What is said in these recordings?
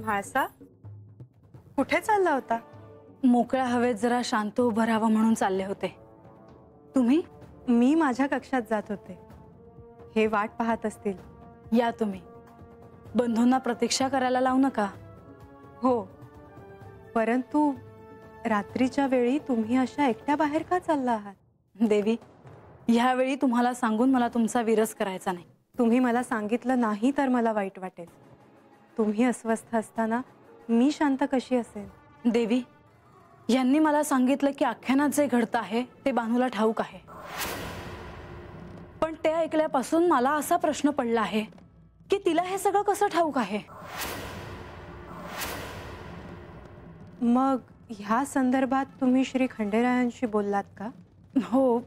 म्हाळसा, कुठे चालला होता? मोकळ्या हवेत जरा शांत उभं राहावं म्हणून चालले होते. तुम्ही? मी माझ्या कक्षात जात होते. हे वाट पाहत असतील. या तुम्ही. बंधूंना प्रतीक्षा करायला लावू नका. हो, परंतु रात्रीच्या वेळी तुम्ही अशा एकट्या बाहेर का चालला आहात? देवी, ह्यावेळी तुम्हाला सांगून मला तुमचा विरस करायचा नाही. तुम्ही मला सांगितलं नाही तर मला वाईट वाटेल. तुम्ही अस्वस्थ असताना मी शांत कशी असेल? देवी, यांनी मला सांगितलं की आख्यानात जे घडतं आहे ते बानूला ठाऊक आहे. पण ते ऐकल्यापासून मला असा प्रश्न पडला आहे की तिला हे सगळं कसं ठाऊक आहे. मग ह्या संदर्भात तुम्ही श्री खंडेरायांशी बोललात का? हो,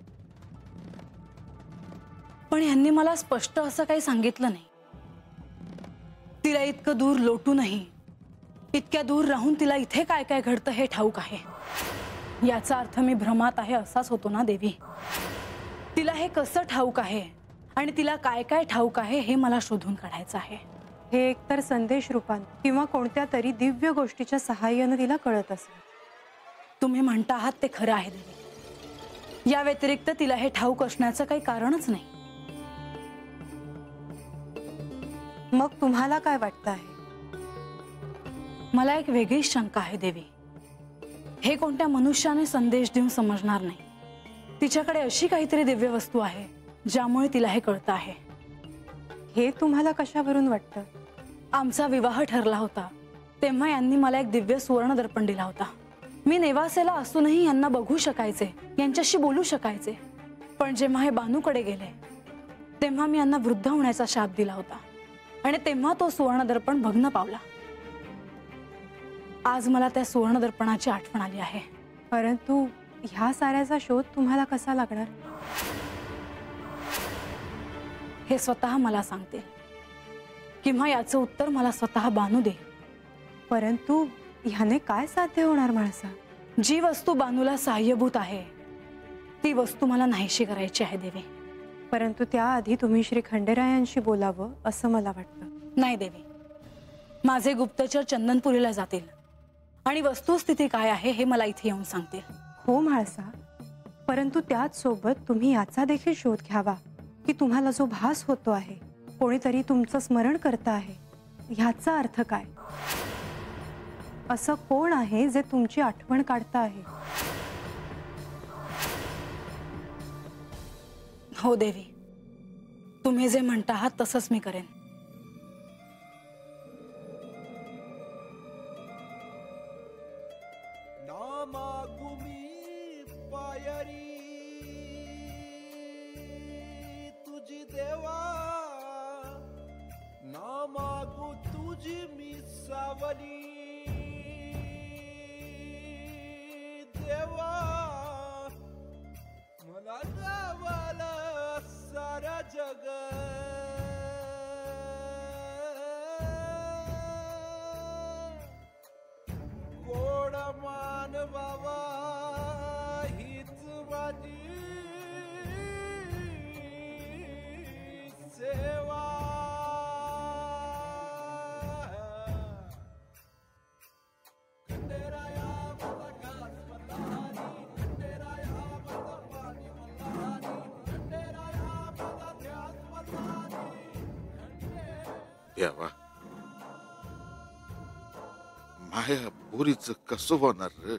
पण यांनी मला स्पष्ट असं काही सांगितलं नाही. तिला इतकं दूर लोटूनही इतक्या दूर राहून तिला इथे काय काय घडतं हे ठाऊक आहे. याचा अर्थ मी भ्रमात आहे असाच होतो ना देवी. तिला हे कसं ठाऊक आहे आणि तिला काय काय ठाऊक आहे हे मला शोधून काढायचं आहे. हे एकतर संदेश रूपात किंवा कोणत्या तरी दिव्य गोष्टीच्या सहाय्याने तिला कळत असेल. तुम्ही म्हणता आहात ते खरं आहे देवी. या व्यतिरिक्त तिला हे ठाऊक असण्याचं काही कारणच नाही. मग तुम्हाला काय वाटतं आहे? मला एक वेगळी शंका आहे देवी. हे कोणत्या मनुष्याने संदेश देऊन समजणार नाही. तिच्याकडे अशी काहीतरी दिव्य वस्तू आहे ज्यामुळे तिला हे कळतं आहे. हे तुम्हाला कशावरून वाटतं? आमचा विवाह ठरला होता तेव्हा यांनी मला एक दिव्य सुवर्ण दर्पण दिला होता. मी नेवासेला असूनही यांना बघू शकायचे, यांच्याशी बोलू शकायचे. पण जेव्हा हे बानूकडे गेले तेव्हा मी यांना वृद्ध होण्याचा शाप दिला होता आणि तेव्हा तो सुवर्ण दर्पण भग्न पावला. आज मला त्या सुवर्ण दर्पणाची आठवण आली आहे. परंतु ह्या साऱ्याचा शोध तुम्हाला कसा लागणार? हे स्वतः मला सांगते किंवा याचं उत्तर मला स्वतः बानू दे. परंतु ह्याने काय साध्य होणार म्हाळसा? जी वस्तू बानूला सहाय्यभूत आहे ती वस्तू मला नाहीशी करायची आहे देवी. परंतु त्याआधी तुम्ही श्री खंडेरायांशी बोलावं असं मला वाटतं. नाही देवी, माझे गुप्तचर चंदनपुरीला जातील आणि वस्तुस्थिती काय आहे हे मला इथे येऊन सांगतील. हो म्हाळसा, परंतु त्याच सोबत तुम्ही याचा देखील शोध घ्यावा की तुम्हाला जो भास होतो आहे, कोणीतरी तुमचं स्मरण करत आहे, ह्याचा अर्थ काय? असं कोण आहे जे तुमची आठवण काढतं आहे? हो देवी, तुम्ही जे म्हणता आहात तसंच मी करेन. तुझी देवा ना मागू तुझी मी सावली देवा मला गावाला सारा जग गोड मान बाबा हीच माझी सेवा. देवा, माया पोरीचं कसं होणार रे?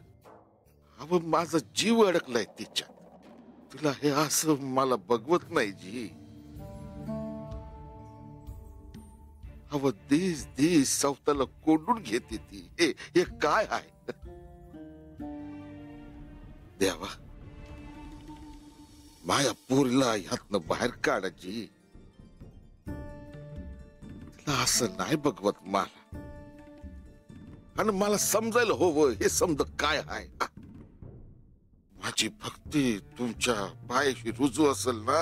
अव माझा जीव अडकलाय तिच्यात. तुला हे असं मला बघवत नाही जी. अव दिस दिस सवताला कोंडून घेते ती. हे काय आहे देवा? माया पोरीला ह्यातनं बाहेर काढायची. असं नाही बघवत मला. आणि मला समजायला हवं हे समज काय आहे. माझी भक्ती तुमच्या पायाशी रुजू असेल ना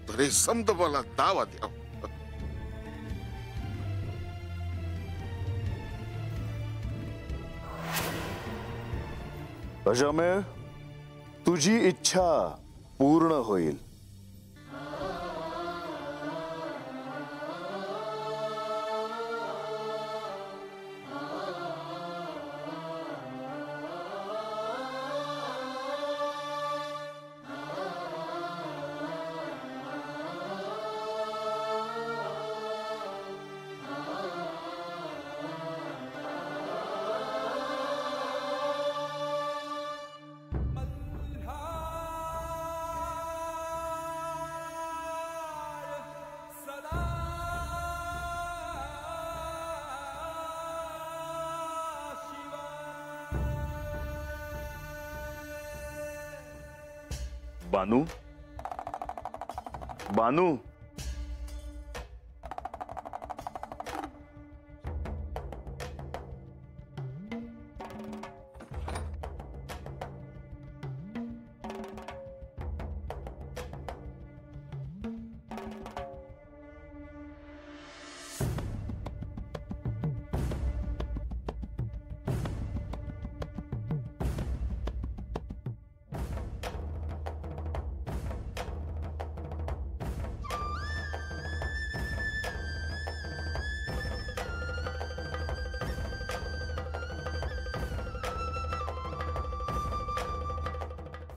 तर हे समज मला दावा द्या. अजमेर, तुझी इच्छा पूर्ण होईल. बानू, बानू,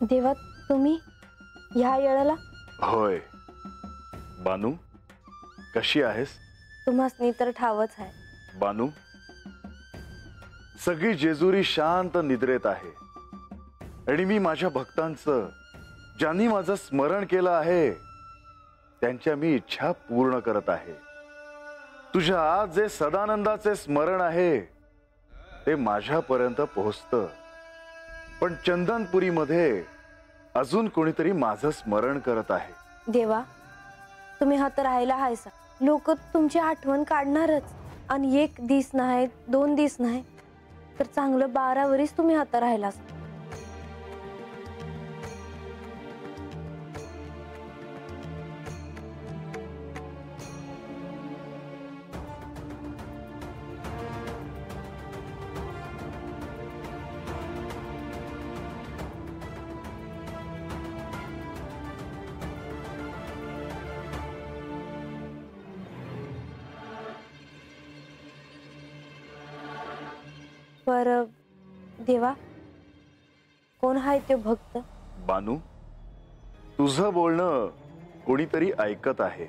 देवा, तुम्ही ह्या येळाला? होय. बानू, कशी आहेस? तुम्हासनी तर ठावच आहे. बानू, सगळी जेजुरी शांत निद्रेत आहे आणि मी माझ्या भक्तांचं, ज्यांनी माझं स्मरण केलं आहे, त्यांच्या मी इच्छा पूर्ण करत आहे. तुझ्या आज जे सदानंदाचे स्मरण आहे ते माझ्यापर्यंत पोहोचतं, पण चंदनपुरीमध्ये अजून कोणीतरी माझं स्मरण करत आहे. देवा, तुम्ही हात राहायला हायसा. लोक तुमची आठवण काढणारच, आणि 1 दिस नाही, 2 दिस नाही, तर चांगलं 12 वर्ष तुम्ही हात राहिला. पर देवा, कोण आहे तो भक्त? बानू, तुझं बोलणं कोणीतरी ऐकत आहे.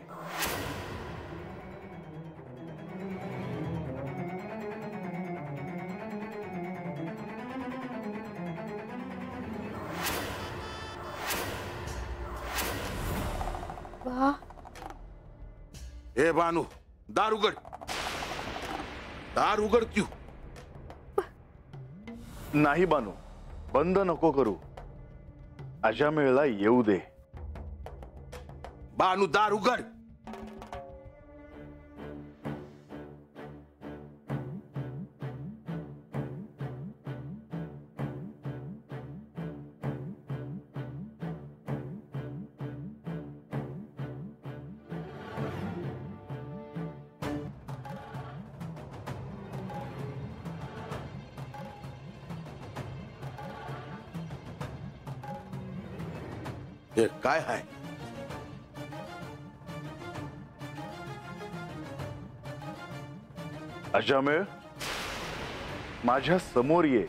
वा, हे बानू, दार उघड. दार उघड क्यू? नाही बानू, बंद नको करू. अजामेळला येऊ दे. बानू, दार उघड. हे काय आहे? अजामेळ, माझ्या समोर ये.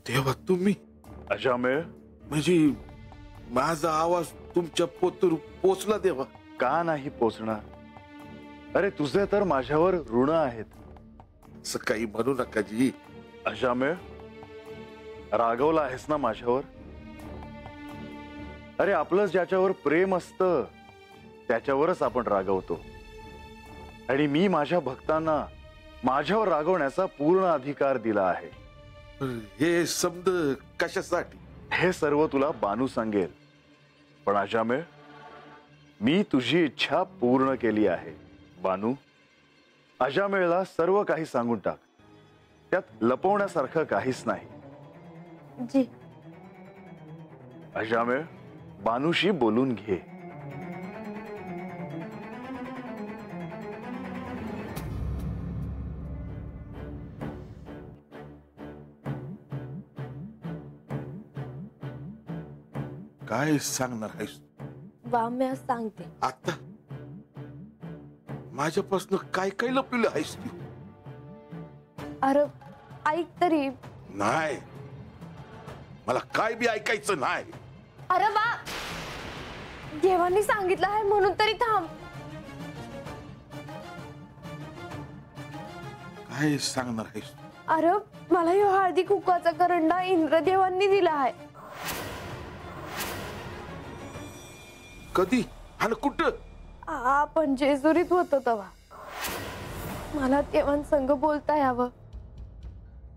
देवा, तुम्ही? अजामेळ, म्हणजे माझा आवाज तुमच्या पोतूर पोचला देवा? का नाही पोचणार? अरे, तुझे तर माझ्यावर ऋण आहेत. असं काही म्हणू नका जी. अजामेळ, रागवला आहेस ना माझ्यावर? अरे, आपलं ज्याच्यावर प्रेम असतं त्याच्यावरच आपण रागवतो, आणि मी माझ्या भक्तांना माझ्यावर रागवण्याचा पूर्ण अधिकार दिला आहे. हे शब्द कशासाठी? हे सर्व तुला बानू सांगेल. पण अजामेळ, मी तुझी इच्छा पूर्ण केली आहे. बानू, अजामेळला सर्व काही सांगून टाक. त्यात लपवण्यासारखं काहीच नाही. जी. अजामेळ, बानूशी बोलून घे. काय सांगणार आहेस? वा, मी सांगते. आता माझ्यापासून काय काय लपलेलं आहेस तू? अरे, ऐक तरी. नाही, मला काय बी ऐकायचं नाही. अरे वा, देवानी सांगितलं आहे म्हणून तरी थांब. काय सांगणार आहेस? अरे, मला ह्यो हळदी कुंकवाचा करंडा इंद्रदेवांनी दिला आहे. कधी आणि कुठं? आपण जेजुरीत होतो तेव्हा. मला देवांसंग बोलता यावं,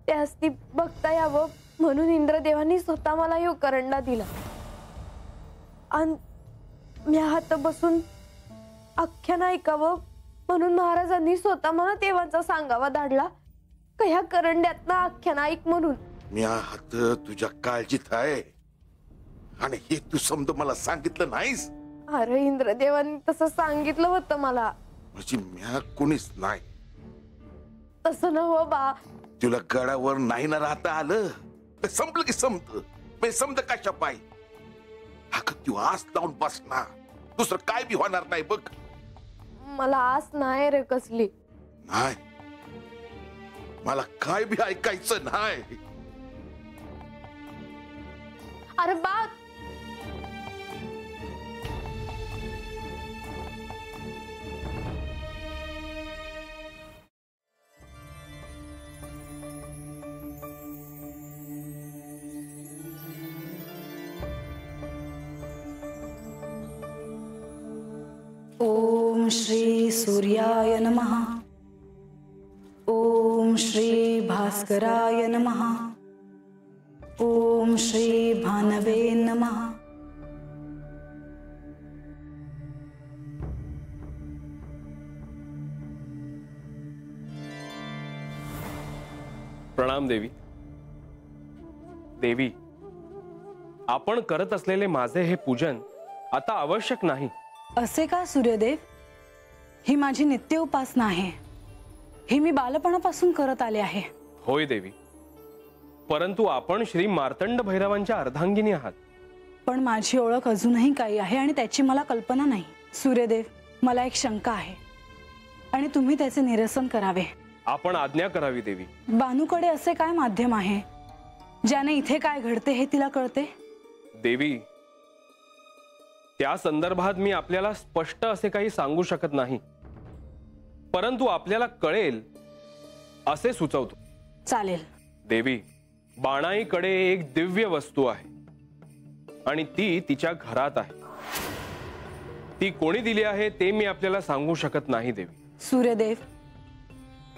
त्यास ती बघता यावं म्हणून इंद्रदेवांनी स्वतः मला ह्यो करंडा दिला. आणि मी हात बसून आख्यान ऐकावं म्हणून महाराजांनी स्वतः मला देवांचा सांगावा धाडला का ह्या करंड्यातनं आख्यान ऐक म्हणून. मी आहात तुझ्या काळजीत आहे आणि हे तू समज मला सांगितलं नाहीस. अरे इंद्रदेवांनी तसं सांगितलं होतं मला. म्हणजे म्या कोणीच नाही. तसं न हो बा. तुला गडावर नाही ना राहता आलं तर संपलं की समज कशा पाय. अगं तू आस लावून बस ना, दुसरं काय बी होणार नाही बघ. मला आस नाही रे कसली. नाही, मला काय बी ऐकायचं नाही. अरे बा. ओम श्री सूर्याय नमः. ओम श्री भास्कराय नमः. ओम श्री भानवे नमः. प्रणाम देवी. देवी, आपण करत असलेले माझे हे पूजन आता आवश्यक नाही. असे का सूर्यदेव? ही माझी नित्य उपासना आहे. ही मी बालपणापासून करत आले आहे. होय देवी, परंतु आपण श्री मार्तंड भैरवांच्या अर्धांगिनी आहात. पण माझी ओळख अजूनही काही आहे आणि त्याची मला कल्पना नाही. सूर्यदेव, मला एक शंका आहे आणि तुम्ही त्याचे निरसन करावे. आपण आज्ञा करावी देवी. बानूकडे असे काय माध्यम आहे ज्याने इथे काय घडते हे तिला कळते? देवी, त्या संदर्भात मी आपल्याला स्पष्ट असे काही सांगू शकत नाही, परंतु आपल्याला कळेल असे सुचवतो. चालेल. देवी, बाणाईकडे एक दिव्य वस्तू आहे आणि ती तिच्या घरात आहे. ती कोणी दिली आहे ते मी आपल्याला सांगू शकत नाही देवी. सूर्यदेव,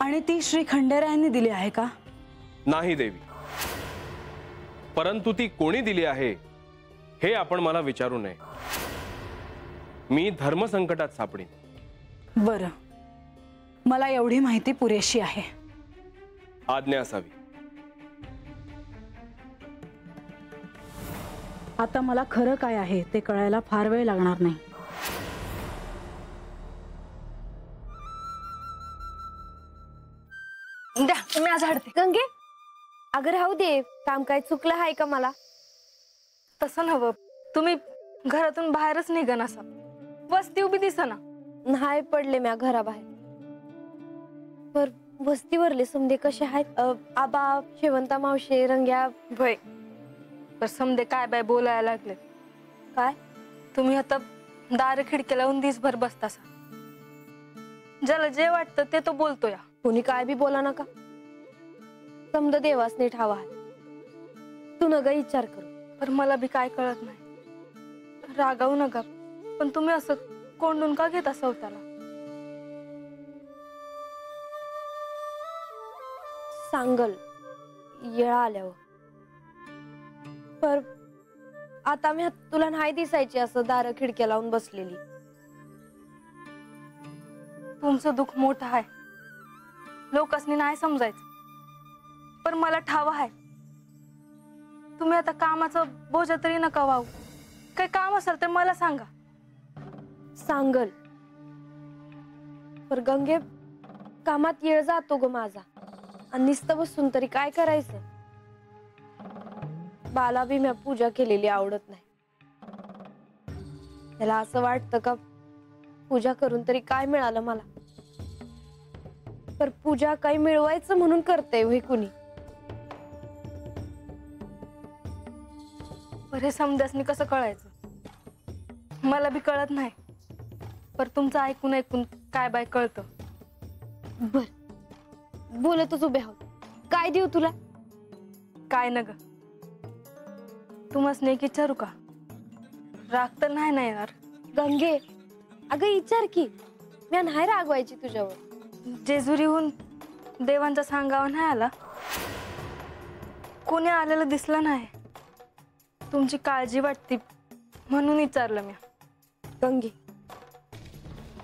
आणि ती श्री खंडेरायांनी दिली आहे का? नाही देवी, परंतु ती कोणी दिली आहे हे आपण मला विचारू नये. मी धर्मसंकटात सापडीन. बरं, मला एवढी माहिती पुरेशी आहे. आज्ञा असावी. आता मला खरं काय आहे ते कळायला फार वेळ लागणार नाही. द्या, मी आज हडते. गंगे, अगं राहू दे. काम काय चुकलं आहे का मला? तसं नव्ह, तुम्ही घरातून बाहेरच निघन असा. वस्ती उभी दिसना. नाही पडले म्या घराबाहेर. पर वस्तीवरले समदे कसे आहेत? आबा, शेवंता मावशे, रंग्या. भय तर समदे काय बाय बोलायला लागले. काय? तुम्ही आता दार खिडकी लावून दिसभर बसतासा. ज्याला जे वाटतं ते तो बोलतो या. कोणी काय बी बोला नका. समद देवास नीट हवा आहे. तू नका विचार करू. पर मला बी काय कळत नाही. रागावू नका, पण तुम्ही असं कोंडून का घेता स्वतःला? सांगल येळा आल्यावर. पर आता मी तुला नाही दिसायची असं दार खिडक्या लावून बसलेली. तुमचं दुःख मोठं आहे, लोकांनी नाही समजायचं, पण मला ठाव आहे. तुम्ही आता कामाचं बोजा तरी नका वाहू. काही काम असेल तर मला सांगा. सांगल. पर गंगे, कामात येळ जातो ग माझा आणि नुसतं बसून तरी काय करायचं? बाला बी मी पूजा केलेली आवडत नाही. त्याला असं वाटतं का पूजा करून तरी काय मिळालं मला? पर पूजा काही मिळवायचं म्हणून करते होय कुणी? पर हे समजासनी कसं कळायचं? मला बी कळत नाही, पर तुमचं ऐकून ऐकून काय बाय कळतं. बर, बोलतच उभे आहोत. काय देऊ तुला? काय न ग, तुम्हाला एक विचारू का? राग तर नाही ना येणार? गंगे, अगं विचार की. मी नाही रागवायची तुझ्यावर. जेजुरीहून देवांचा सांगावा नाही आला? कोणी आलेलं दिसलं नाही. तुमची काळजी वाटते म्हणून विचारलं मी. गंगे,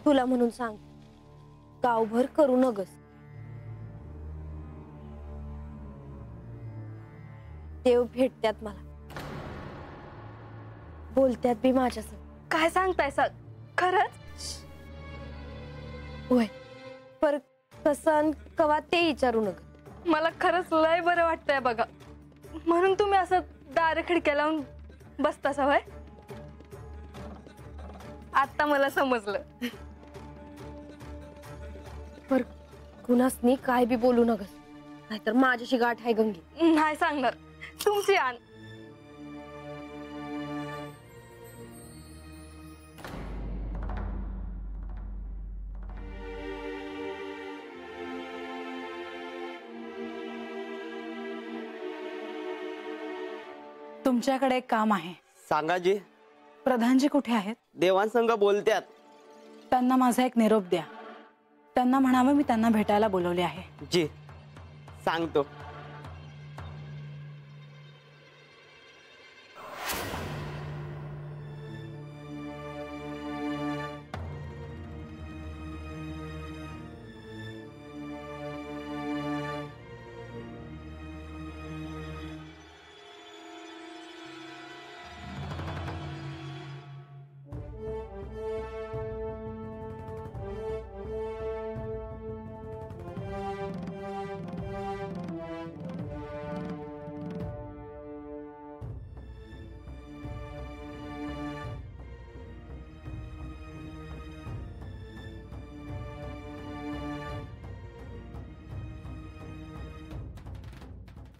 तुला म्हणून सांग, गावभर करू नगस. देव भेटत्यात मला, बोलत्यात बी माझ्यासंग. काय सांगताय खरंच? होय, पर कसं कवा ते विचारू नका. मला खरंच लय बरं वाटतंय बघा. म्हणून तुम्ही असं दार खिडक्या लावून बसता सवय. आता मला समजलं. पर कुणासनी काय बी बोलू नकस, नाहीतर माझ्याशी गाठ आहे गंगे. नाही सांगणार. तुमची आण. तुमच्याकडे एक काम आहे. सांगा जी. प्रधानजी कुठे आहेत? देवांसंग बोलत्यात. त्यांना माझा एक निरोप द्या. त्यांना म्हणावं मी त्यांना भेटायला बोलवले आहे. जी सांगतो.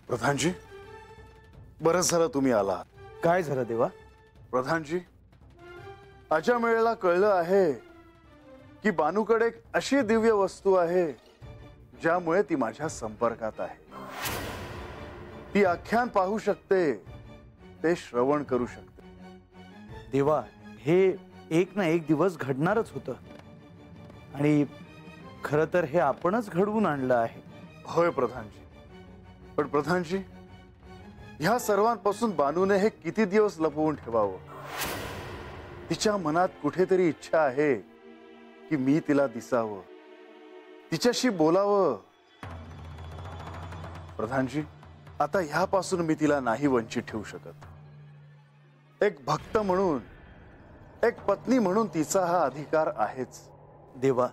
प्रधानजी, बरंच झालं तुम्ही आलात. काय झालं देवा? प्रधानजी, अशा वेळेला कळलं आहे की बानूकडे एक अशी दिव्य वस्तू आहे ज्यामुळे ती माझ्या संपर्कात आहे. ती आख्यान पाहू शकते, ते श्रवण करू शकते. देवा, हे एक ना एक दिवस घडणारच होतं आणि खरं तर हे आपणच घडवून आणलं आहे. होय प्रधानजी, पण प्रधानजी, ह्या सर्वांपासून बानूने हे किती दिवस लपवून ठेवावं? तिच्या मनात कुठेतरी इच्छा आहे की मी तिला दिसावं, तिच्याशी बोलावं. प्रधानजी, आता ह्यापासून मी तिला नाही वंचित ठेवू शकत. एक भक्त म्हणून, एक पत्नी म्हणून तिचा हा अधिकार आहेच. देवा,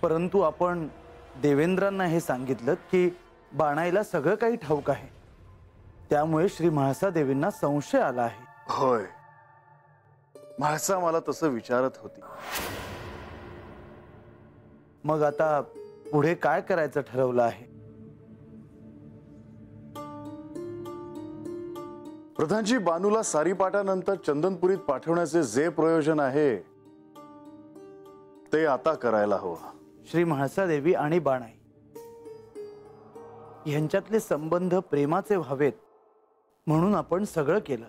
परंतु आपण देवेंद्रांना हे सांगितलं की बाणाईला सगळं काही ठाऊक आहे, त्यामुळे श्री म्हाळसा देवींना संशय आला आहे. होय, म्हाळसा मला तसं विचारत होती. मग आता पुढे काय करायचं ठरवलं आहे? प्रधानजी, बानूला सारीपाटानंतर चंदनपुरीत पाठवण्याचे जे प्रयोजन आहे ते आता करायला हवं. श्री म्हाळसा देवी आणि बाणाई यांच्यातले संबंध प्रेमाचे व्हावेत म्हणून आपण सगळं केलं.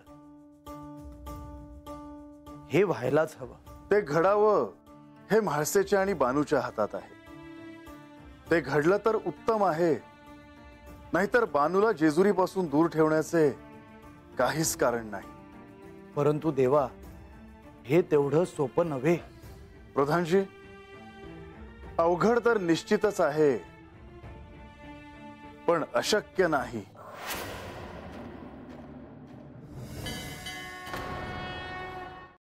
हे व्हायलाच हवं. ते घडावं हे म्हाळसेच्या आणि बानूच्या हातात आहे. ते घडलं तर उत्तम आहे, नाहीतर बानूला जेजुरीपासून दूर ठेवण्याचे काहीच कारण नाही. परंतु देवा, हे तेवढं सोपं नव्हे. प्रधानजी, अवघड तर निश्चितच आहे, पण अशक्य नाही.